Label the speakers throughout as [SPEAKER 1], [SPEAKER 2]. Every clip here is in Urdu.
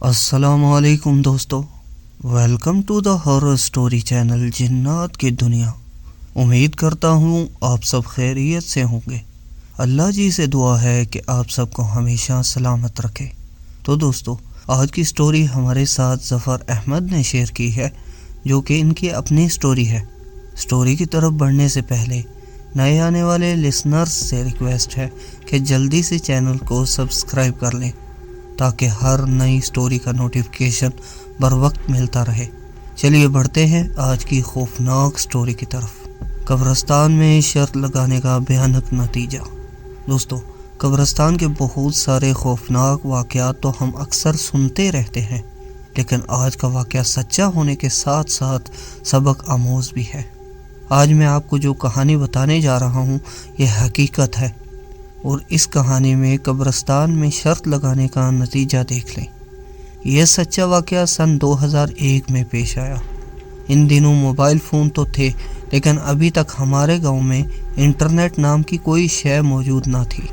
[SPEAKER 1] السلام علیکم دوستو، welcome to the horror story channel جنات کی دنیا۔ امید کرتا ہوں آپ سب خیریت سے ہوں گے۔ اللہ جی سے دعا ہے کہ آپ سب کو ہمیشہ سلامت رکھے۔ تو دوستو، آج کی سٹوری ہمارے ساتھ ظفر احمد نے شیئر کی ہے، جو کہ ان کی اپنی سٹوری ہے۔ سٹوری کی طرف بڑھنے سے پہلے نئے آنے والے لسنرز سے ریکویسٹ ہے کہ جلدی سے چینل کو سبسکرائب کر لیں تاکہ ہر نئی سٹوری کا نوٹیفیکیشن بر وقت ملتا رہے۔ چلیے بڑھتے ہیں آج کی خوفناک سٹوری کی طرف۔ قبرستان میں شرط لگانے کا بھیانک نتیجہ۔ دوستو، قبرستان کے بہت سارے خوفناک واقعات تو ہم اکثر سنتے رہتے ہیں، لیکن آج کا واقعہ سچا ہونے کے ساتھ ساتھ سبق آموز بھی ہے۔ آج میں آپ کو جو کہانی بتانے جا رہا ہوں یہ حقیقت ہے، اور اس کہانی میں قبرستان میں شرط لگانے کا نتیجہ دیکھ لیں۔ یہ سچا واقعہ سن 2001 میں پیش آیا۔ ان دنوں موبائل فون تو تھے، لیکن ابھی تک ہمارے گاؤں میں انٹرنیٹ نام کی کوئی شے موجود نہ تھی،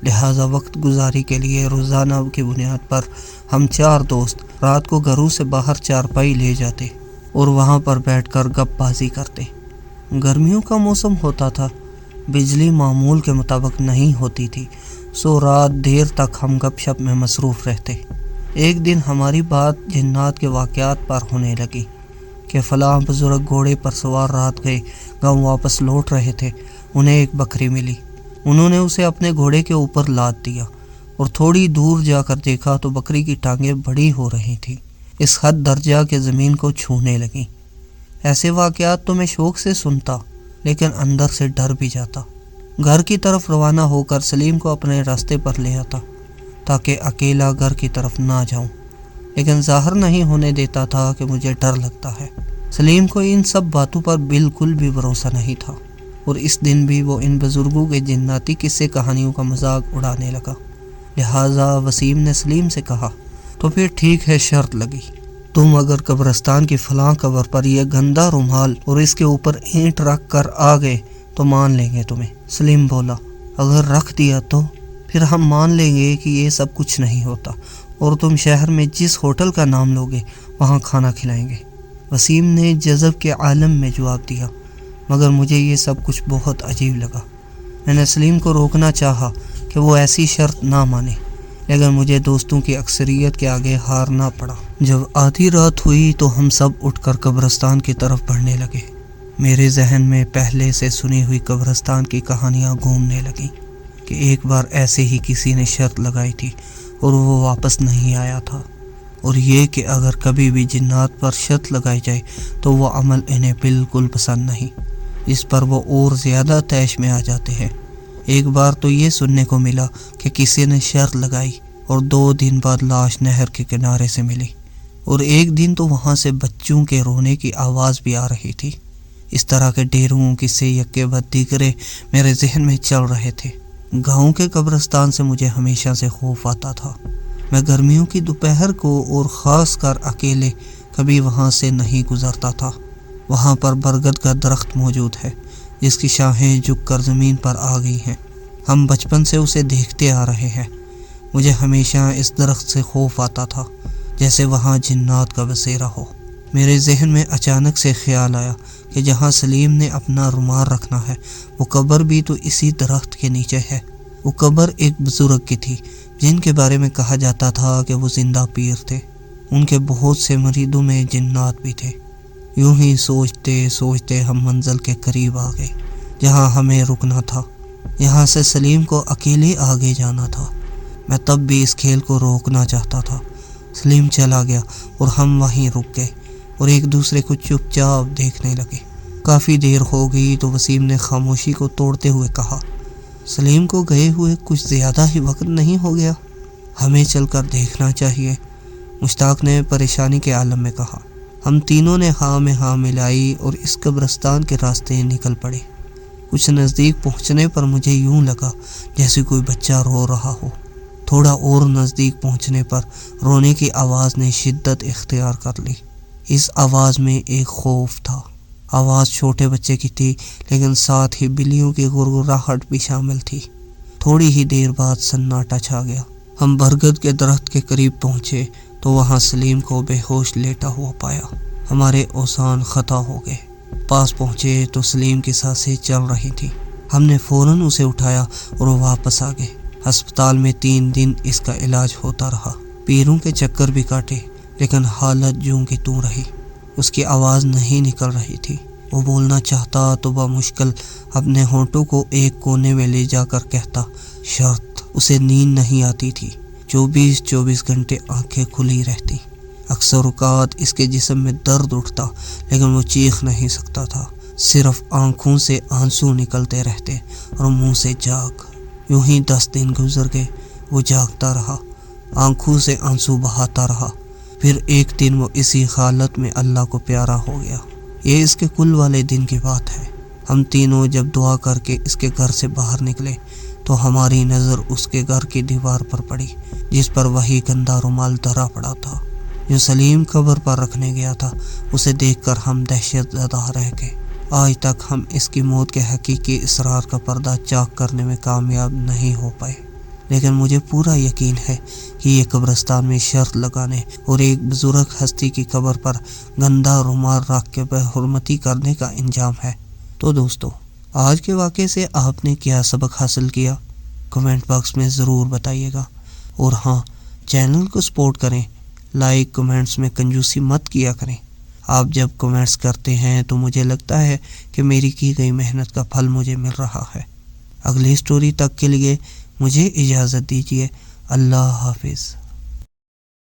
[SPEAKER 1] لہٰذا وقت گزاری کے لیے روزانہ کی بنیاد پر ہم 4 دوست رات کو گھروں سے باہر چارپائی لے جاتے اور وہاں پر بیٹھ کر گپ بازی کرتے۔ گرمیوں کا موسم ہوتا تھا، بجلی معمول کے مطابق نہیں ہوتی تھی، سو رات دیر تک ہم گپ شپ میں مصروف رہتے۔ ایک دن ہماری بات جنات کے واقعات پر ہونے لگی کہ فلاں بزرگ گھوڑے پر سوار رات گئے، گاؤں واپس لوٹ رہے تھے، انہیں ایک بکری ملی۔ انہوں نے اسے اپنے گھوڑے کے اوپر لاد دیا اور تھوڑی دور جا کر دیکھا تو بکری کی ٹانگیں بڑی ہو رہی تھیں، اس حد درجہ کہ زمین کو چھونے لگیں۔ ایسے واقعات تو میں شوق سے سنتا، لیکن اندر سے ڈر بھی جاتا۔ گھر کی طرف روانہ ہو کر سلیم کو اپنے راستے پر لے آتا تاکہ اکیلا گھر کی طرف نہ جاؤں، لیکن ظاہر نہیں ہونے دیتا تھا کہ مجھے ڈر لگتا ہے۔ سلیم کو ان سب باتوں پر بالکل بھی بھروسہ نہیں تھا، اور اس دن بھی وہ ان بزرگوں کے جناتی قصے کہانیوں کا مذاق اڑانے لگا۔ لہٰذا وسیم نے سلیم سے کہا، تو پھر ٹھیک ہے، شرط لگی، تم اگر قبرستان کی فلاں قبر پر یہ گندا رومال اور اس کے اوپر اینٹ رکھ کر آ گئے تو مان لیں گے تمہیں۔ سلیم بولا، اگر رکھ دیا تو پھر ہم مان لیں گے کہ یہ سب کچھ نہیں ہوتا، اور تم شہر میں جس ہوٹل کا نام لوگے وہاں کھانا کھلائیں گے۔ وسیم نے جذب کے عالم میں جواب دیا، مگر مجھے یہ سب کچھ بہت عجیب لگا۔ میں نے سلیم کو روکنا چاہا کہ وہ ایسی شرط نہ مانے، لیکن مجھے دوستوں کی اکثریت کے آگے ہارنا پڑا۔ جب آدھی رات ہوئی تو ہم سب اٹھ کر قبرستان کی طرف بڑھنے لگے۔ میرے ذہن میں پہلے سے سنی ہوئی قبرستان کی کہانیاں گھومنے لگیں کہ ایک بار ایسے ہی کسی نے شرط لگائی تھی اور وہ واپس نہیں آیا تھا، اور یہ کہ اگر کبھی بھی جنات پر شرط لگائی جائے تو وہ عمل انہیں بالکل پسند نہیں، جس پر وہ اور زیادہ طیش میں آ جاتے ہیں۔ ایک بار تو یہ سننے کو ملا کہ کسی نے شرط لگائی اور 2 دن بعد لاش نہر کے کنارے سے ملی، اور ایک دن تو وہاں سے بچوں کے رونے کی آواز بھی آ رہی تھی۔ اس طرح کے ڈیروں قصے یکے بعد دیگرے میرے ذہن میں چل رہے تھے۔ گاؤں کے قبرستان سے مجھے ہمیشہ سے خوف آتا تھا۔ میں گرمیوں کی دوپہر کو اور خاص کر اکیلے کبھی وہاں سے نہیں گزرتا تھا۔ وہاں پر برگد کا درخت موجود ہے جس کی شاخیں جھک کر زمین پر آ گئی ہیں۔ ہم بچپن سے اسے دیکھتے آ رہے ہیں۔ مجھے ہمیشہ اس درخت سے خوف آتا تھا، جیسے وہاں جنات کا بسیرا ہو۔ میرے ذہن میں اچانک سے خیال آیا کہ جہاں سلیم نے اپنا رومال رکھنا ہے وہ قبر بھی تو اسی درخت کے نیچے ہے۔ وہ قبر ایک بزرگ کی تھی جن کے بارے میں کہا جاتا تھا کہ وہ زندہ پیر تھے۔ ان کے بہت سے مریدوں میں جنات بھی تھے۔ یوں ہی سوچتے سوچتے ہم منزل کے قریب آ گئے جہاں ہمیں رکنا تھا۔ یہاں سے سلیم کو اکیلے آگے جانا تھا۔ میں تب بھی اس کھیل کو روکنا چاہتا تھا۔ سلیم چلا گیا اور ہم وہیں رک گئے اور ایک دوسرے کو چپ چاپ دیکھنے لگے۔ کافی دیر ہو گئی تو وسیم نے خاموشی کو توڑتے ہوئے کہا، سلیم کو گئے ہوئے کچھ زیادہ ہی وقت نہیں ہو گیا؟ ہمیں چل کر دیکھنا چاہیے، مشتاق نے پریشانی کے عالم میں کہا۔ ہم تینوں نے ہاں میں ہاں ملائی اور اس قبرستان کے راستے نکل پڑے۔ کچھ نزدیک پہنچنے پر مجھے یوں لگا جیسے کوئی بچہ رو رہا ہو۔ تھوڑا اور نزدیک پہنچنے پر رونے کی آواز نے شدت اختیار کر لی۔ اس آواز میں ایک خوف تھا۔ آواز چھوٹے بچے کی تھی، لیکن ساتھ ہی بلیوں کی گڑگڑاہٹ بھی شامل تھی۔ تھوڑی ہی دیر بعد سناٹا چھا گیا۔ ہم برگد کے درخت کے قریب پہنچے تو وہاں سلیم کو بے ہوش لیٹا ہوا پایا۔ ہمارے اوزان خطا ہو گئے۔ پاس پہنچے تو سلیم کی سانسیں چل رہی تھیں۔ ہم نے فوراً اسے اٹھایا اور وہ واپس آ گئے۔ ہسپتال میں 3 دن اس کا علاج ہوتا رہا۔ پیروں کے چکر بھی کاٹے، لیکن حالت جوں کی توں رہی۔ اس کی آواز نہیں نکل رہی تھی۔ وہ بولنا چاہتا تو بمشکل اپنے ہونٹوں کو ایک کونے میں لے جا کر کہتا شرط۔ اسے نیند نہیں آتی تھی۔ 24 گھنٹے آنکھیں کھلی رہتی۔ اکثر اوقات اس کے جسم میں درد اٹھتا، لیکن وہ چیخ نہیں سکتا تھا۔ صرف آنکھوں سے آنسو نکلتے رہتے اور منہ سے جاگ۔ یوں ہی 10 دن گزر گئے۔ وہ جاگتا رہا، آنکھوں سے آنسو بہاتا رہا۔ پھر ایک دن وہ اسی حالت میں اللہ کو پیارا ہو گیا۔ یہ اس کے کل والے دن کی بات ہے۔ ہم تینوں جب دعا کر کے اس کے گھر سے باہر نکلے تو ہماری نظر اس کے گھر کی دیوار پر پڑی، جس پر وہی گندا رومال دھرا پڑا تھا جو سلیم قبر پر رکھنے گیا تھا۔ اسے دیکھ کر ہم دہشت زدہ رہ گئے۔ آج تک ہم اس کی موت کے حقیقی اسرار کا پردہ چاک کرنے میں کامیاب نہیں ہو پائے، لیکن مجھے پورا یقین ہے کہ یہ قبرستان میں شرط لگانے اور ایک بزرگ ہستی کی قبر پر گندا رومال رکھ کے بے حرمتی کرنے کا انجام ہے۔ تو دوستو، آج کے واقعے سے آپ نے کیا سبق حاصل کیا؟ کمنٹ باکس میں ضرور بتائیے گا۔ اور ہاں، چینل کو سپورٹ کریں، لائک کمنٹس میں کنجوسی مت کیا کریں۔ آپ جب کمنٹس کرتے ہیں تو مجھے لگتا ہے کہ میری کی گئی محنت کا پھل مجھے مل رہا ہے۔ اگلی سٹوری تک کے لیے مجھے اجازت دیجیے۔ اللہ حافظ۔